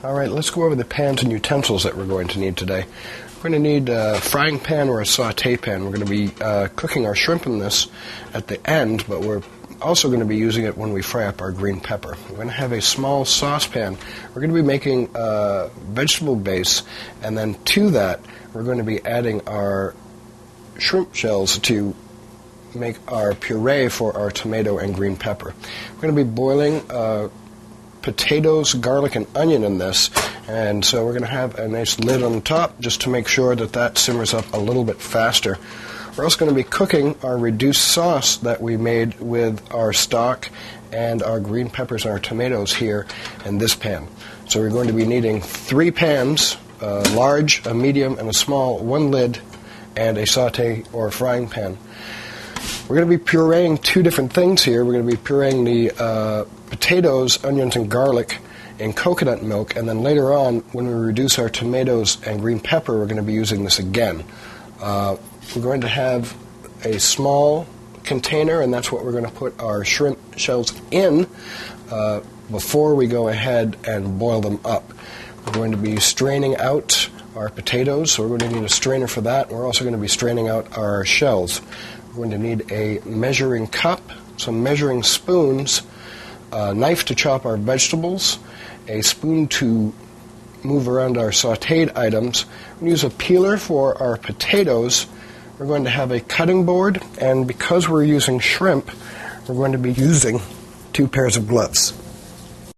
Alright, let's go over the pans and utensils that we're going to need today. We're going to need a frying pan or a saute pan. We're going to be cooking our shrimp in this at the end, but we're also going to be using it when we fry up our green pepper. We're going to have a small saucepan. We're going to be making a vegetable base, and then to that we're going to be adding our shrimp shells to make our puree for our tomato and green pepper. We're going to be boiling potatoes, garlic, and onion in this, and so we're going to have a nice lid on the top just to make sure that that simmers up a little bit faster. We're also going to be cooking our reduced sauce that we made with our stock and our green peppers and our tomatoes here in this pan. So we're going to be needing 3 pans, a large, a medium, and a small, 1 lid, and a saute or frying pan. We're going to be pureeing 2 different things here. We're going to be pureeing the potatoes, onions, and garlic in coconut milk, and then later on, when we reduce our tomatoes and green pepper, we're going to be using this again. We're going to have a small container, and that's what we're going to put our shrimp shells in before we go ahead and boil them up. We're going to be straining out our potatoes, so we're going to need a strainer for that. We're also going to be straining out our shells. We're going to need a measuring cup, some measuring spoons, a knife to chop our vegetables, a spoon to move around our sautéed items. We're going to use a peeler for our potatoes. We're going to have a cutting board, and because we're using shrimp, we're going to be using 2 pairs of gloves.